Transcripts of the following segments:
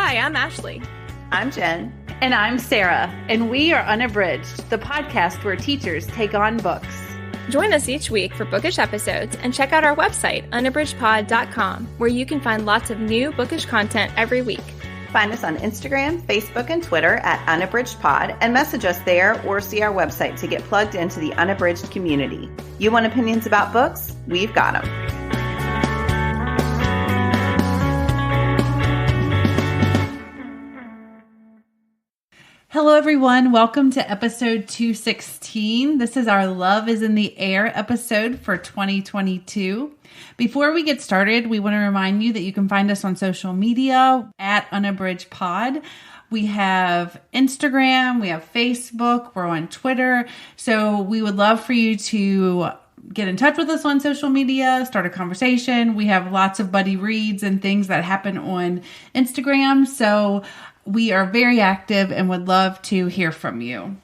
Hi, I'm Ashley. I'm Jen. And I'm Sara. And we are Unabridged, the podcast where teachers take on books. Join us each week for bookish episodes and check out our website, unabridgedpod.com, where you can find lots of new bookish content every week. Find us on Instagram, Facebook, and Twitter at UnabridgedPod and message us there or see our website to get plugged into the Unabridged community. You want opinions about books? We've got them. Hello, everyone. Welcome to episode 216. This is our Love is in the Air episode for 2022. Before we get started, we want to remind you that you can find us on social media at UnabridgedPod. We have Instagram, we have Facebook, we're on Twitter. So we would love for you to get in touch with us on social media, start a conversation. We have lots of buddy reads and things that happen on Instagram. So we are very active and would love to hear from you.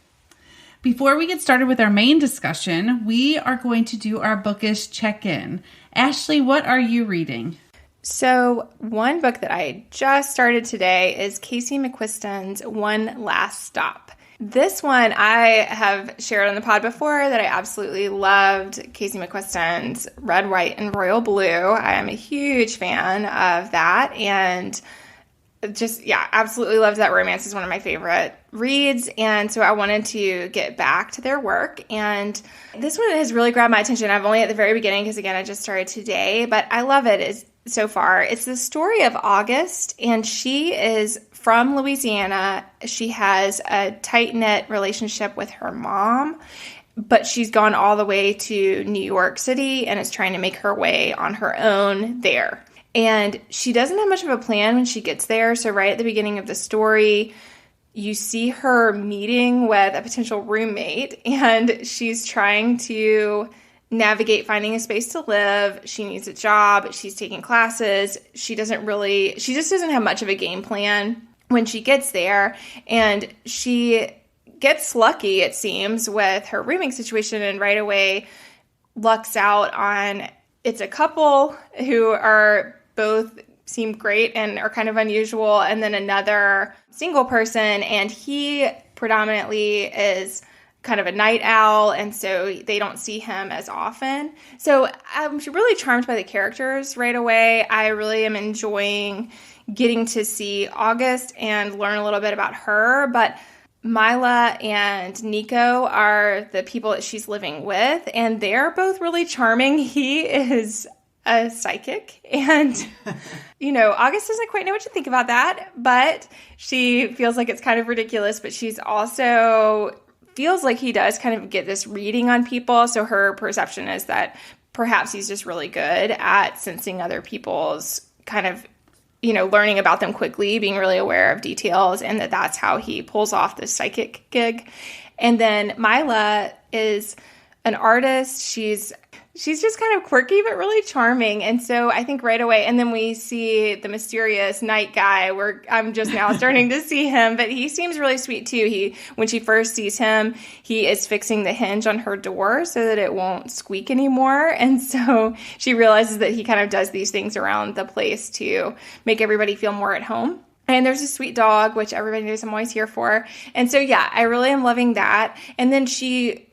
Before we get started with our main discussion, we are going to do our bookish check-in. Ashley, what are you reading? So one book that I just started today is Casey McQuiston's One Last Stop. This one I have shared on the pod before that I absolutely loved. Casey McQuiston's Red, White, and Royal Blue. I am a huge fan of that, and absolutely loved that romance. Is one of my favorite reads, and so I wanted to get back to their work, and this one has really grabbed my attention. I'm only at the very beginning because, again, I just started today, but I love it so far. It's the story of August, and she is from Louisiana. She has a tight-knit relationship with her mom, but she's gone all the way to New York City and is trying to make her way on her own there. And she doesn't have much of a plan when she gets there. So right at the beginning of the story, you see her meeting with a potential roommate, and she's trying to navigate finding a space to live. She needs a job. She's taking classes. She just doesn't have much of a game plan when she gets there. And she gets lucky, it seems, with her rooming situation, and right away lucks out on it's a couple who are both seem great and are kind of unusual, and then another single person, and he predominantly is kind of a night owl, and so they don't see him as often. So I'm really charmed by the characters right away. I really am enjoying getting to see August and learn a little bit about her, but Mila and Nico are the people that she's living with, and they're both really charming. He is a psychic, and August doesn't quite know what to think about that, but she feels like it's kind of ridiculous, but she's also feels like he does kind of get this reading on people, so her perception is that perhaps he's just really good at sensing other people's kind of learning about them quickly, being really aware of details, and that's how he pulls off this psychic gig. And then Mila is an artist. She's just kind of quirky, but really charming. And so I think right away, and then we see the mysterious night guy, where I'm just now starting to see him, but he seems really sweet too. When she first sees him, he is fixing the hinge on her door so that it won't squeak anymore. And so she realizes that he kind of does these things around the place to make everybody feel more at home. And there's a sweet dog, which everybody knows I'm always here for. And so, yeah, I really am loving that. And then she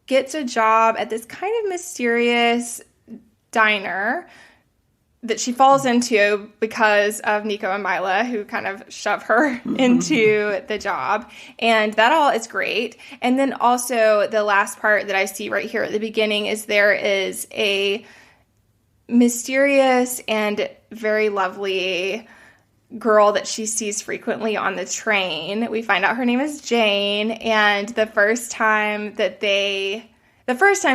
gets a job at this kind of mysterious diner that she falls into because of Nico and Mila, who kind of shove her into the job. And that all is great. And then also the last part that I see right here at the beginning is there is a mysterious and very lovely girl that she sees frequently on the train. We find out her name is Jane, and the first time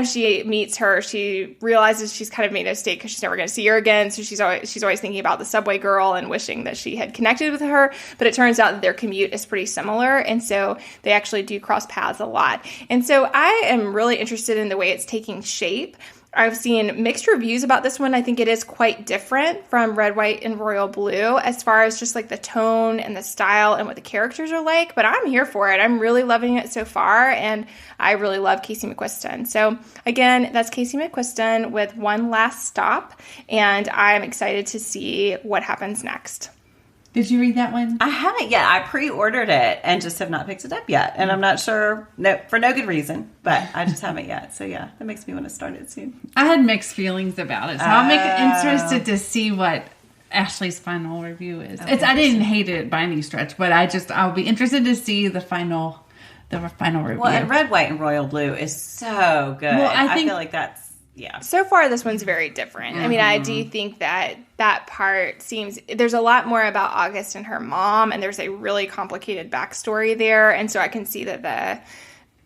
she meets her, she realizes she's kind of made a mistake because she's never going to see her again. So she's always thinking about the subway girl and wishing that she had connected with her. But it turns out that their commute is pretty similar, and so they actually do cross paths a lot. And so I am really interested in the way it's taking shape. I've seen mixed reviews about this one. I think it is quite different from Red, White, and Royal Blue as far as just like the tone and the style and what the characters are like, but I'm here for it. I'm really loving it so far, and I really love Casey McQuiston. So again, that's Casey McQuiston with One Last Stop, and I'm excited to see what happens next. Did you read that one? I haven't yet. I pre-ordered it and just have not picked it up yet. And I'm not sure, for no good reason, but I just haven't yet. So yeah, that makes me want to start it soon. I had mixed feelings about it. So I'm interested to see what Ashley's final review is. I didn't hate it by any stretch, but I'll be interested to see the final review. Well, and Red, White, and Royal Blue is so good. Well, I feel like that's, yeah. So far, this one's very different. I mean, I do think that part there's a lot more about August and her mom, and there's a really complicated backstory there. And so I can see that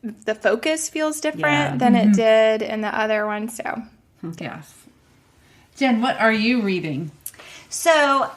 the focus feels different than it did in the other one. So, yes. Jen, what are you reading? So,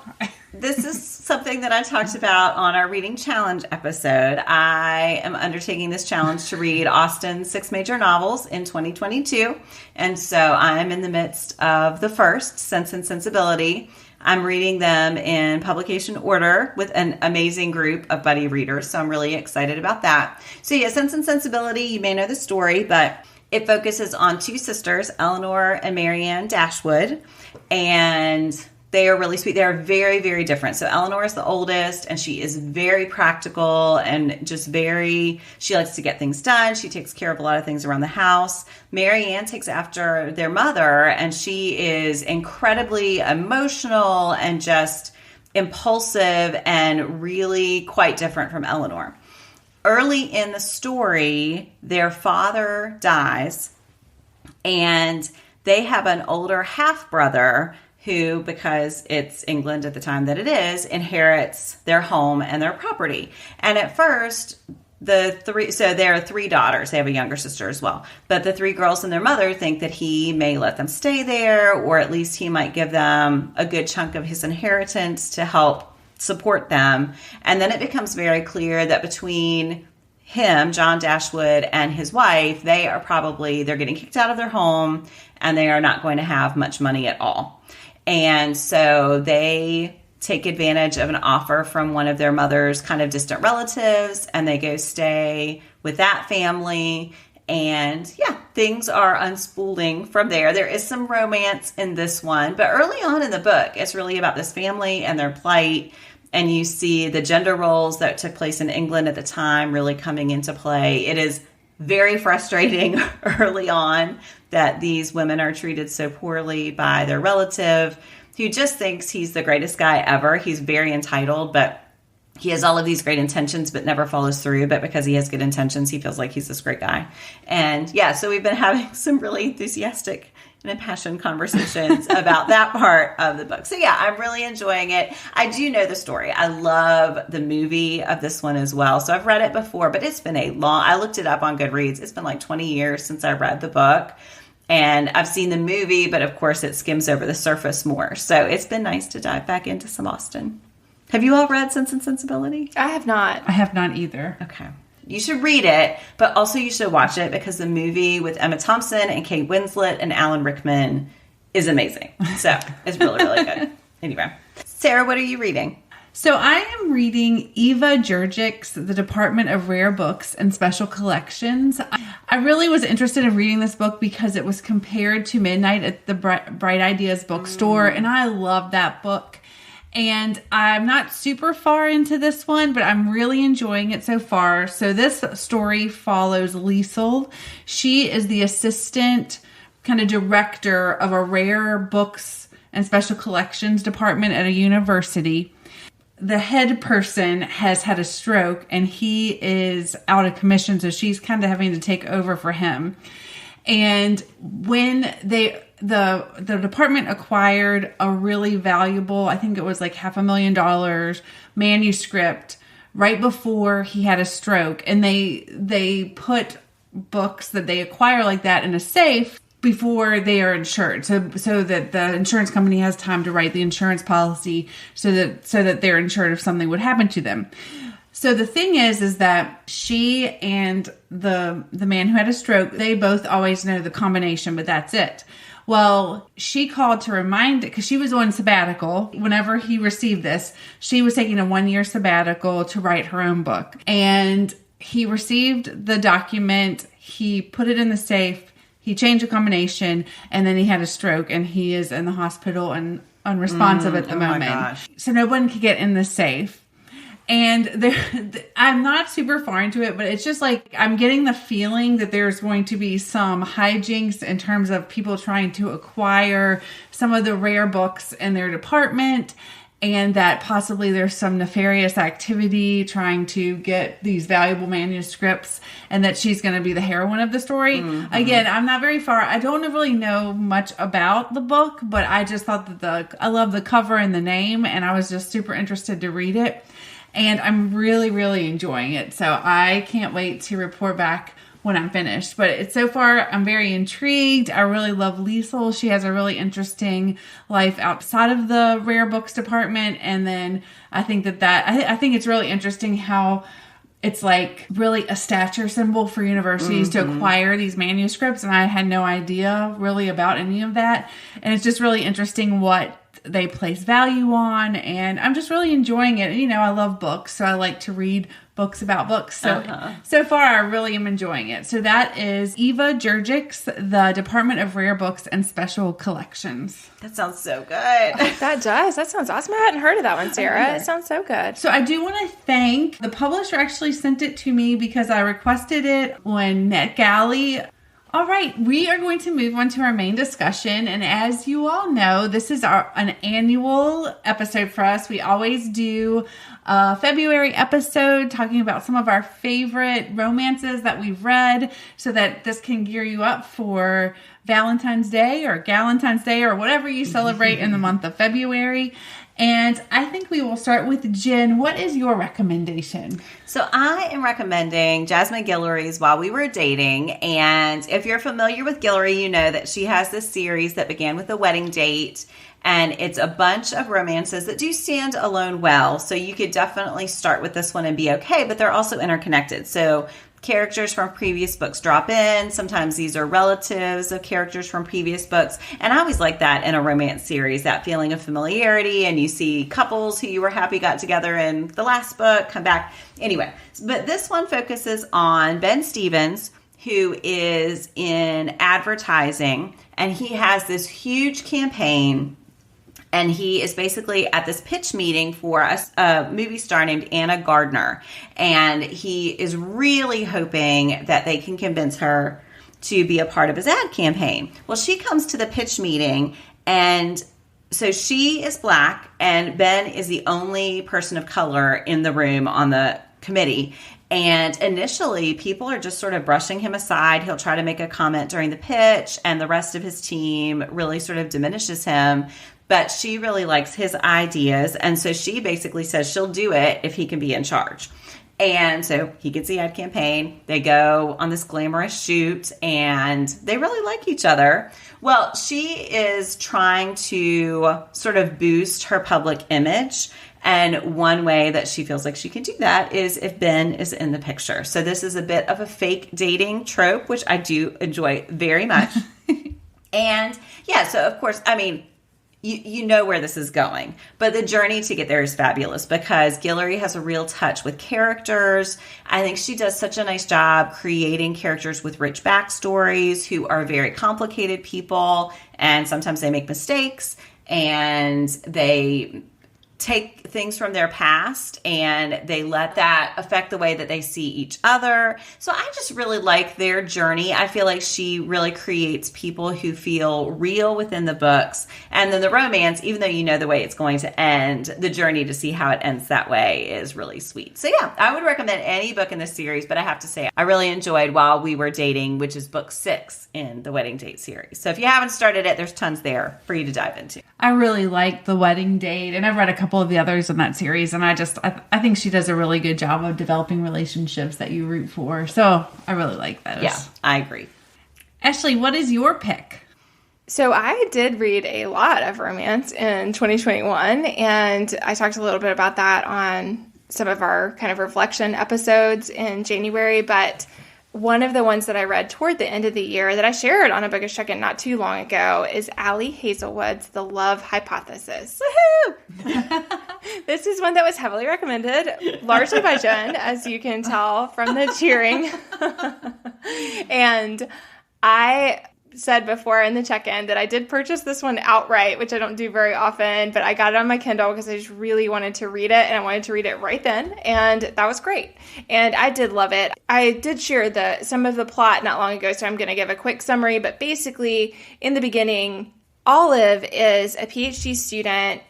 this is something that I talked about on our reading challenge episode. I am undertaking this challenge to read Austen's 6 major novels in 2022. And so I'm in the midst of the first, Sense and Sensibility. I'm reading them in publication order with an amazing group of buddy readers. So I'm really excited about that. So yeah, Sense and Sensibility, you may know the story, but it focuses on 2 sisters, Eleanor and Marianne Dashwood. And they are really sweet. They are very, very different. So Eleanor is the oldest, and she is very practical and just she likes to get things done. She takes care of a lot of things around the house. Marianne takes after their mother, and she is incredibly emotional and just impulsive and really quite different from Eleanor. Early in the story, their father dies, and they have an older half-brother who, because it's England at the time that it is, inherits their home and their property. And at first, there are 3 daughters. They have a younger sister as well. But the 3 girls and their mother think that he may let them stay there, or at least he might give them a good chunk of his inheritance to help support them. And then it becomes very clear that between him, John Dashwood, and his wife, they're getting kicked out of their home, and they are not going to have much money at all. And so they take advantage of an offer from one of their mother's kind of distant relatives, and they go stay with that family. And yeah, things are unspooling from there. There is some romance in this one, but early on in the book, it's really about this family and their plight. And you see the gender roles that took place in England at the time really coming into play. It is very frustrating early on that these women are treated so poorly by their relative who just thinks he's the greatest guy ever. He's very entitled, but he has all of these great intentions but never follows through. But because he has good intentions, he feels like he's this great guy. And yeah, so we've been having some really enthusiastic and impassioned conversations about that part of the book. So yeah, I'm really enjoying it. I do know the story. I love the movie of this one as well. So I've read it before, but it's been I looked it up on Goodreads. It's been like 20 years since I read the book. And I've seen the movie, but of course it skims over the surface more. So it's been nice to dive back into some Austen. Have you all read Sense and Sensibility? I have not. I have not either. Okay. You should read it, but also you should watch it because the movie with Emma Thompson and Kate Winslet and Alan Rickman is amazing. So it's really, really good. Anyway, Sarah, what are you reading? So I am reading Eva Jurgic's The Department of Rare Books and Special Collections. I really was interested in reading this book because it was compared to Midnight at the Bright Ideas bookstore, and I love that book. And I'm not super far into this one, but I'm really enjoying it so far. So this story follows Liesl. She is the assistant kind of director of a rare books and special collections department at a university. The head person has had a stroke and he is out of commission, so she's kind of having to take over for him. And when the department acquired a really valuable, I think it was like $500,000 manuscript right before he had a stroke. And they put books that they acquire like that in a safe before they are insured. So that the insurance company has time to write the insurance policy so that they're insured if something would happen to them. So the thing is that she and the man who had a stroke, they both always know the combination, but that's it. Well, she called to remind it because she was on sabbatical. Whenever he received this, she was taking a 1-year sabbatical to write her own book. And he received the document. He put it in the safe. He changed the combination and then he had a stroke and he is in the hospital. And unresponsive at the moment. Gosh. So no one could get in the safe. And I'm not super far into it, but it's just like I'm getting the feeling that there's going to be some hijinks in terms of people trying to acquire some of the rare books in their department, and that possibly there's some nefarious activity trying to get these valuable manuscripts, and that she's going to be the heroine of the story. Again, I'm not very far. I don't really know much about the book, but I just thought that I love the cover and the name, and I was just super interested to read it. And I'm really, really enjoying it. So I can't wait to report back when I'm finished. But so far, I'm very intrigued. I really love Liesl. She has a really interesting life outside of the rare books department. And then I think I think it's really interesting how it's like really a stature symbol for universities to acquire these manuscripts. And I had no idea really about any of that. And it's just really interesting what they place value on, and I'm just really enjoying it. You know, I love books, so I like to read books about books. So far, I really am enjoying it. So that is Eva Jurgic's The Department of Rare Books and Special Collections. That sounds so good. That does. That sounds awesome. I hadn't heard of that one, Sarah. It sounds so good. So I do want to thank the publisher. Actually sent it to me because I requested it on NetGalley. All right, we are going to move on to our main discussion. And as you all know, this is an annual episode for us. We always do a February episode talking about some of our favorite romances that we've read, so that this can gear you up for Valentine's Day or Galentine's Day or whatever you celebrate in the month of February. And I think we will start with Jen. What is your recommendation? So I am recommending Jasmine Guillory's While We Were Dating. And if you're familiar with Guillory, you know that she has this series that began with A Wedding Date. And it's a bunch of romances that do stand alone well. So you could definitely start with this one and be okay, but they're also interconnected. So characters from previous books drop in. Sometimes these are relatives of characters from previous books. And I always like that in a romance series, that feeling of familiarity. And you see couples who you were happy got together in the last book come back. Anyway, but this one focuses on Ben Stevens, who is in advertising. And he has this huge campaign. And he is basically at this pitch meeting for a movie star named Anna Gardner. And he is really hoping that they can convince her to be a part of his ad campaign. Well, she comes to the pitch meeting, and so she is Black, and Ben is the only person of color in the room on the committee. And initially, people are just sort of brushing him aside. He'll try to make a comment during the pitch, and the rest of his team really sort of diminishes him. But she really likes his ideas, and so she basically says she'll do it if he can be in charge. And so he gets the ad campaign. They go on this glamorous shoot, and they really like each other. Well, she is trying to sort of boost her public image, and one way that she feels like she can do that is if Ben is in the picture. So this is a bit of a fake dating trope, which I do enjoy very much. And yeah, so of course, I mean, you know where this is going, but the journey to get there is fabulous because Guillory has a real touch with characters. I think she does such a nice job creating characters with rich backstories who are very complicated people, and sometimes they make mistakes and they take things from their past and they let that affect the way that they see each other. So I just really like their journey. I feel like she really creates people who feel real within the books. And then the romance, even though you know the way it's going to end, the journey to see how it ends that way is really sweet. So yeah, I would recommend any book in this series, but I have to say I really enjoyed While We Were Dating, which is book 6 in the Wedding Date series. So if you haven't started it, there's tons there for you to dive into. I really like The Wedding Date, and I've read a couple of the others in that series, and I think she does a really good job of developing relationships that you root for. So I really like those. Yeah, I agree. Ashley, what is your pick? So I did read a lot of romance in 2021, and I talked a little bit about that on some of our kind of reflection episodes in January, but one of the ones that I read toward the end of the year that I shared on a Bookish Check-In not too long ago is Ali Hazelwood's The Love Hypothesis. Woohoo! This is one that was heavily recommended, largely by Jen, as you can tell from the cheering. And I said before in the check-in that I did purchase this one outright, which I don't do very often, but I got it on my Kindle because I just really wanted to read it, and I wanted to read it right then, and that was great. And I did love it. I did share some of the plot not long ago, so I'm going to give a quick summary, but basically, in the beginning, Olive is a PhD student.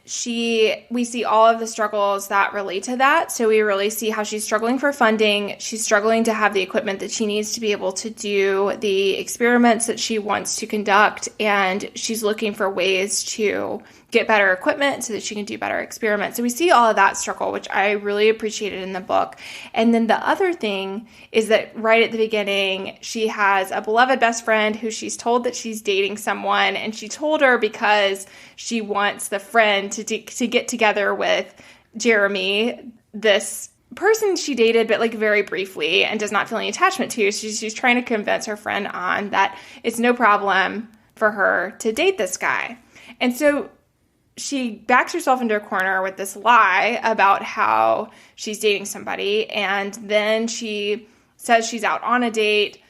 We see all of the struggles that relate to that. So we really see how she's struggling for funding. She's struggling to have the equipment that she needs to be able to do the experiments that she wants to conduct. And she's looking for ways to get better equipment so that she can do better experiments. So we see all of that struggle, which I really appreciated in the book. And then the other thing is that right at the beginning, she has a beloved best friend who she's told that she's dating someone, and she told her because she wants the friend to get together with Jeremy, this person she dated, but like very briefly, and does not feel any attachment to. She's trying to convince her friend on that it's no problem for her to date this guy. And so she backs herself into a corner with this lie about how she's dating somebody, and then she says she's out on a date.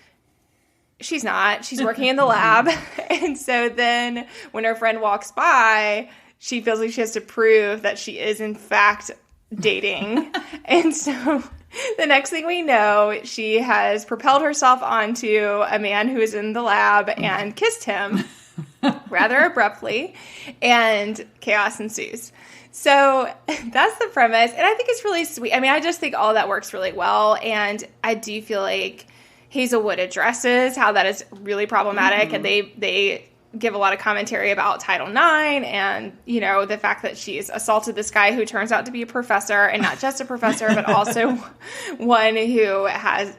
She's not. She's working in the lab. And so then when her friend walks by, she feels like she has to prove that she is in fact dating. And so the next thing we know, she has propelled herself onto a man who is in the lab and kissed him rather abruptly, and chaos ensues. So that's the premise, and I think it's really sweet. I mean, I just think all that works really well, and I do feel like Hazelwood addresses how that is really problematic, and they give a lot of commentary about Title IX and, you know, the fact that she's assaulted this guy who turns out to be a professor, and not just a professor, but also one who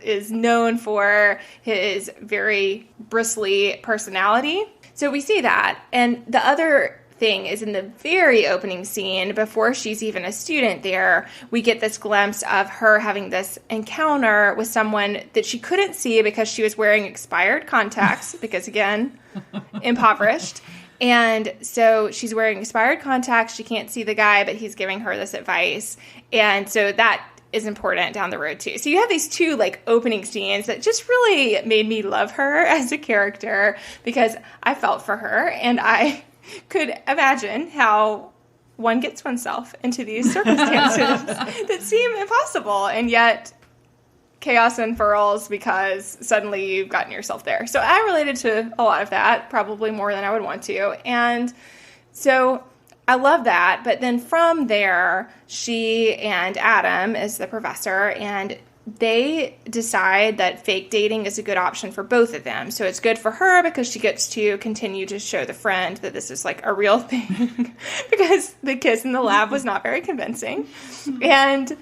is known for his very bristly personality. So we see that. And the other thing is in the very opening scene, before she's even a student there, we get this glimpse of her having this encounter with someone that she couldn't see because she was wearing expired contacts, because again, impoverished. And so she's wearing expired contacts. She can't see the guy, but he's giving her this advice. And so that is important down the road too. So you have these two like opening scenes that just really made me love her as a character, because I felt for her, and I could imagine how one gets oneself into these circumstances that seem impossible, and yet chaos unfurls because suddenly you've gotten yourself there. So I related to a lot of that, probably more than I would want to. And so I love that. But then from there, she and Adam is the professor, and they decide that fake dating is a good option for both of them. So it's good for her because she gets to continue to show the friend that this is like a real thing because the kiss in the lab was not very convincing. And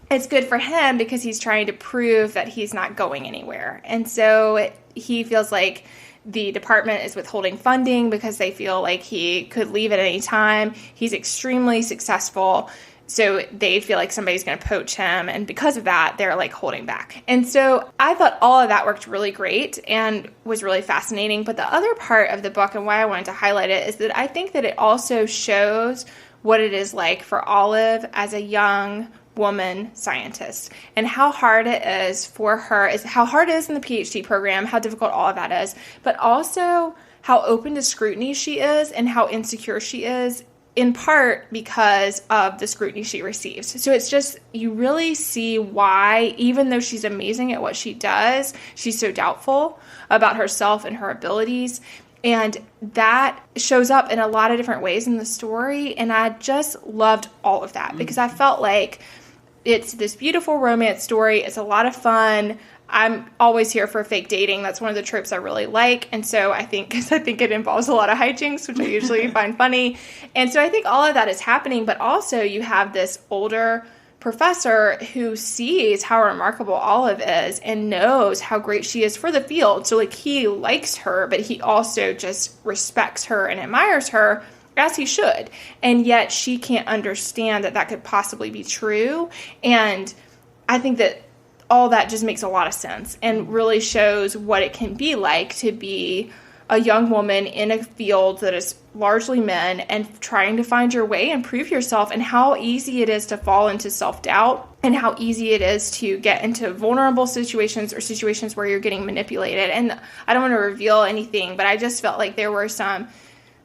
it's good for him because he's trying to prove that he's not going anywhere. And so he feels like the department is withholding funding because they feel like he could leave at any time. He's extremely successful, so they feel like somebody's going to poach him, and because of that, they're like holding back. And so I thought all of that worked really great and was really fascinating. But the other part of the book, and why I wanted to highlight it, is that I think that it also shows what it is like for Olive as a young woman scientist, and how hard it is for her, how hard it is in the PhD program, how difficult all of that is, but also how open to scrutiny she is and how insecure she is, in part because of the scrutiny she receives. So it's just, you really see why, even though she's amazing at what she does, she's so doubtful about herself and her abilities. And that shows up in a lot of different ways in the story. And I just loved all of that because I felt like it's this beautiful romance story. It's a lot of fun. I'm always here for fake dating. That's one of the tropes I really like. And so I think it involves a lot of hijinks, which I usually find funny. And so I think all of that is happening. But also you have this older professor who sees how remarkable Olive is and knows how great she is for the field. So like he likes her, but he also just respects her and admires her, as he should. And yet she can't understand that that could possibly be true. And I think that all that just makes a lot of sense and really shows what it can be like to be a young woman in a field that is largely men and trying to find your way and prove yourself, and how easy it is to fall into self-doubt and how easy it is to get into vulnerable situations or situations where you're getting manipulated. And I don't want to reveal anything, but I just felt like there were some,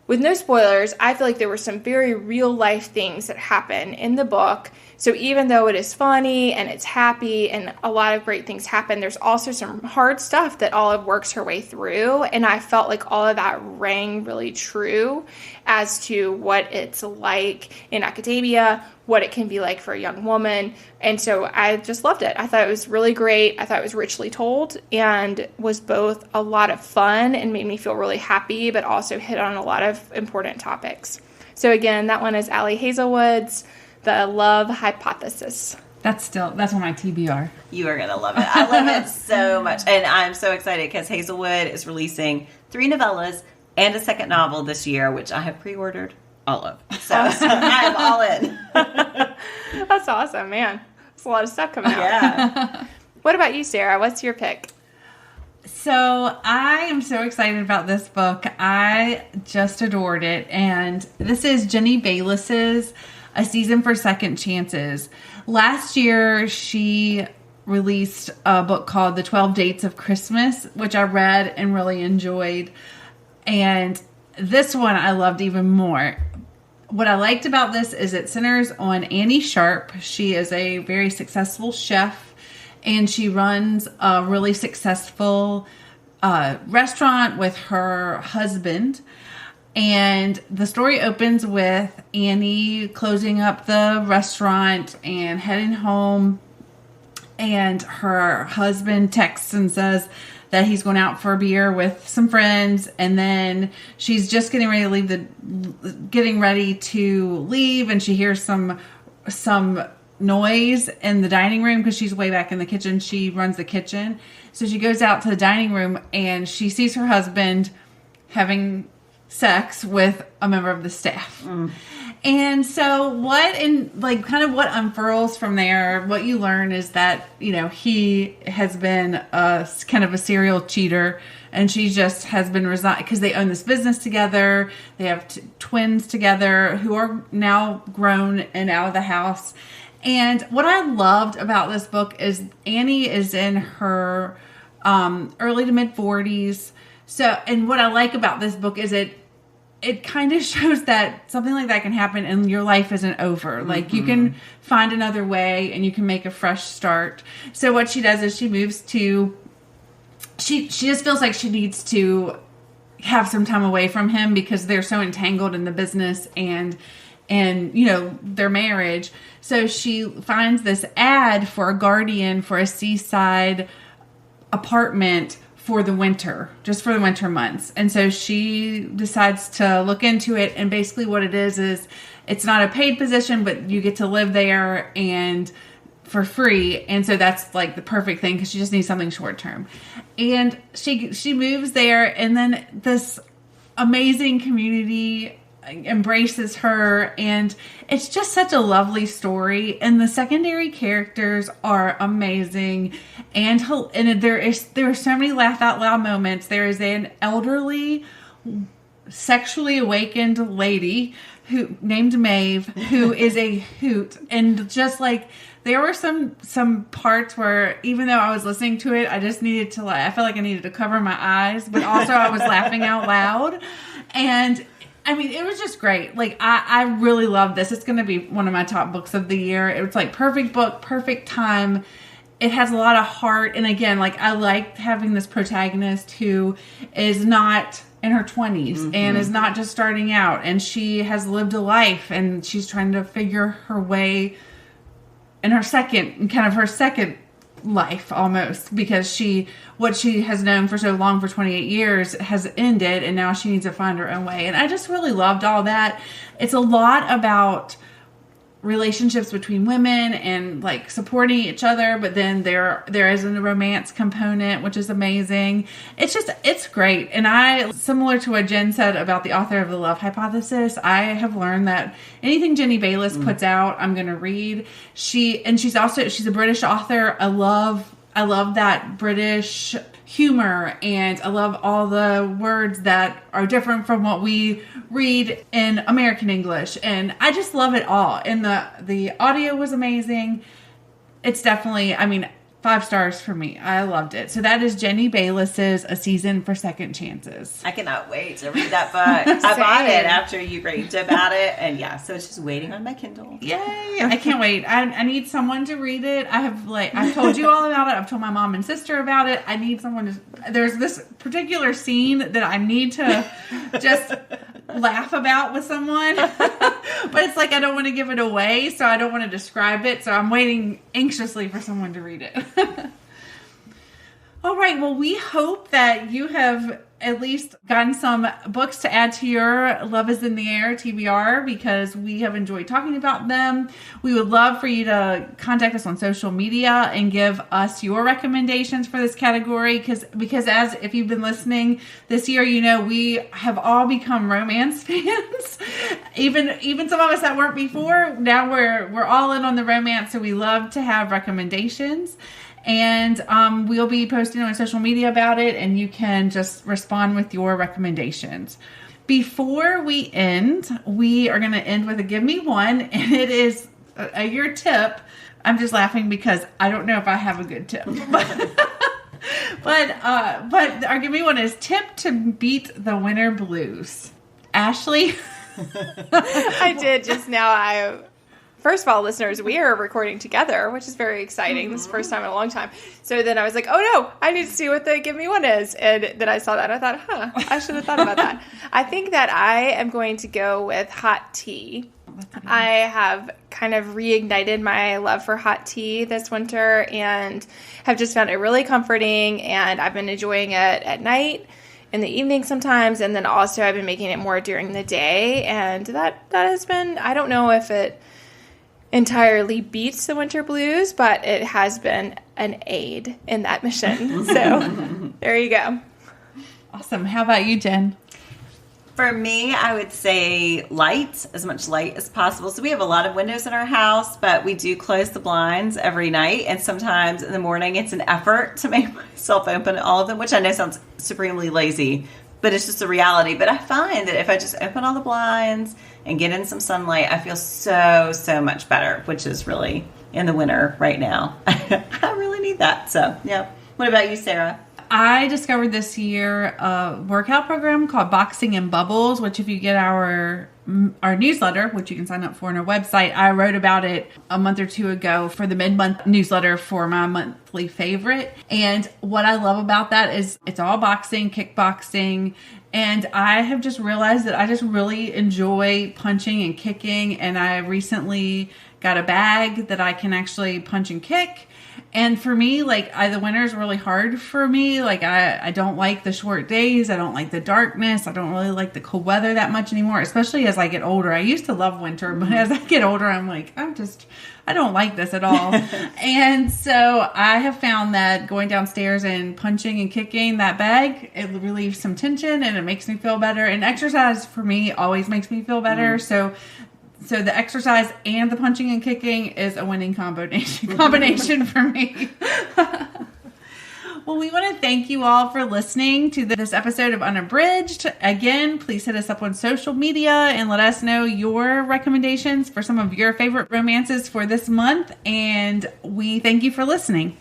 with no spoilers, I feel like there were some very real life things that happen in the book. So even though it is funny and it's happy and a lot of great things happen, there's also some hard stuff that Olive works her way through. And I felt like all of that rang really true as to what it's like in academia, what it can be like for a young woman. And so I just loved it. I thought it was really great. I thought it was richly told and was both a lot of fun and made me feel really happy, but also hit on a lot of important topics. So again, that one is Allie Hazelwood's The Love Hypothesis. That's on my TBR. You are going to love it. I love it so much. And I'm so excited because Hazelwood is releasing 3 novellas and a second novel this year, which I have pre-ordered all of. So I am all in. That's awesome, man. There's a lot of stuff coming out. Yeah. What about you, Sarah? What's your pick? So I am so excited about this book. I just adored it. And this is Jenny Bayliss's A Season for Second Chances. Last year, she released a book called The 12 Dates of Christmas, which I read and really enjoyed. And this one I loved even more. What I liked about this is it centers on Annie Sharp. She is a very successful chef, and she runs a really successful restaurant with her husband. And the story opens with Annie closing up the restaurant and heading home. And her husband texts and says that he's going out for a beer with some friends. And then she's just getting ready to leave. And she hears some noise in the dining room because she's way back in the kitchen. She runs the kitchen. So she goes out to the dining room and she sees her husband having sex with a member of the staff. And so what unfurls from there, what you learn is that, he has been a kind of a serial cheater, and she just has been resigned because they own this business together. They have twins together who are now grown and out of the house. And what I loved about this book is Annie is in her early to mid 40s. So, and what I like about this book is it kind of shows that something like that can happen and your life isn't over. Mm-hmm. Like you can find another way and you can make a fresh start. So what she does is she just feels like she needs to have some time away from him because they're so entangled in the business and their marriage. So she finds this ad for a guardian for a seaside apartment for the winter, just for the winter months. And so she decides to look into it. And basically what it is it's not a paid position, but you get to live there and for free. And so that's like the perfect thing because she just needs something short term. And she moves there, and then this amazing community embraces her, and it's just such a lovely story, and the secondary characters are amazing, and there are so many laugh out loud moments. There is an elderly sexually awakened lady named Maeve who is a hoot, and just like there were some parts where even though I was listening to it, I just needed to I felt like I needed to cover my eyes, but also I was laughing out loud. And I mean, it was just great. Like, I really love this. It's going to be one of my top books of the year. It was like perfect book, perfect time. It has a lot of heart. And again, like, I like having this protagonist who is not in her 20s and is not just starting out. And she has lived a life and she's trying to figure her way in her second life almost, because what she has known for so long, for 28 years, has ended, and now she needs to find her own way. And I just really loved all that. It's a lot about relationships between women and like supporting each other, but then there is a romance component, which is amazing. It's great. And similar to what Jen said about the author of The Love Hypothesis, I have learned that anything Jenny Bayliss puts out, I'm going to read. She's a British author. I love that British humor, and I love all the words that are different from what we read in American English. And I just love it all. And the audio was amazing. It's definitely, 5 stars for me. I loved it. So that is Jenny Bayliss's A Season for Second Chances. I cannot wait to read that book. I bought it after you raved about it. And so it's just waiting on my Kindle. Yay. I can't wait. I need someone to read it. I've told you all about it. I've told my mom and sister about it. I need someone to, there's this particular scene that I need to just laugh about with someone. But it's like I don't want to give it away, so I don't want to describe it. So I'm waiting anxiously for someone to read it. All right. Well, we hope that you have at least gotten some books to add to your Love is in the Air TBR, because we have enjoyed talking about them. We would love for you to contact us on social media and give us your recommendations for this category, because as if you've been listening this year, we have all become romance fans. Even some of us that weren't before, now we're all in on the romance, so we love to have recommendations. And we'll be posting on social media about it, and you can just respond with your recommendations. Before we end, we are going to end with a Give Me One, and it is your tip. I'm just laughing because I don't know if I have a good tip. But our Give Me One is tip to beat the winter blues. Ashley? I did just now. First of all, listeners, we are recording together, which is very exciting. This is the first time in a long time. So then I was like, oh no, I need to see what the Give Me One is. And then I saw that and I thought, I should have thought about that. I think that I am going to go with hot tea. I have kind of reignited my love for hot tea this winter and have just found it really comforting, and I've been enjoying it at night, in the evening sometimes, and then also I've been making it more during the day, and that has been, I don't know if it entirely beats the winter blues, but it has been an aid in that mission. So there you go. Awesome. How about you, Jen? For me, I would say light, as much light as possible. So we have a lot of windows in our house, but we do close the blinds every night. And sometimes in the morning, it's an effort to make myself open all of them, which I know sounds supremely lazy, but it's just a reality. But I find that if I just open all the blinds and get in some sunlight, I feel so much better, which is really in the winter right now. I really need that. So, yeah. What about you, Sarah? I discovered this year a workout program called Boxing in Bubbles, which if you get our newsletter, which you can sign up for on our website, I wrote about it a month or two ago for the mid-month newsletter for my monthly favorite. And what I love about that is it's all boxing, kickboxing, and I have just realized that I just really enjoy punching and kicking, and I recently got a bag that I can actually punch and kick. And for me, the winter is really hard for me. I don't like the short days. I don't like the darkness. I don't really like the cold weather that much anymore, especially as I get older. I used to love winter, but as I get older, I'm like, I don't like this at all. And so I have found that going downstairs and punching and kicking that bag, it relieves some tension and it makes me feel better. And exercise for me always makes me feel better. So the exercise and the punching and kicking is a winning combination for me. Well, we want to thank you all for listening to this episode of Unabridged. Again, please hit us up on social media and let us know your recommendations for some of your favorite romances for this month. And we thank you for listening.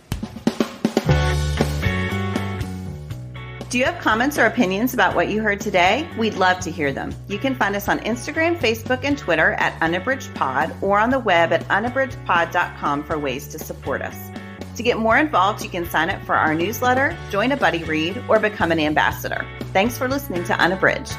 Do you have comments or opinions about what you heard today? We'd love to hear them. You can find us on Instagram, Facebook, and Twitter at UnabridgedPod, or on the web at unabridgedpod.com for ways to support us. To get more involved, you can sign up for our newsletter, join a buddy read, or become an ambassador. Thanks for listening to Unabridged.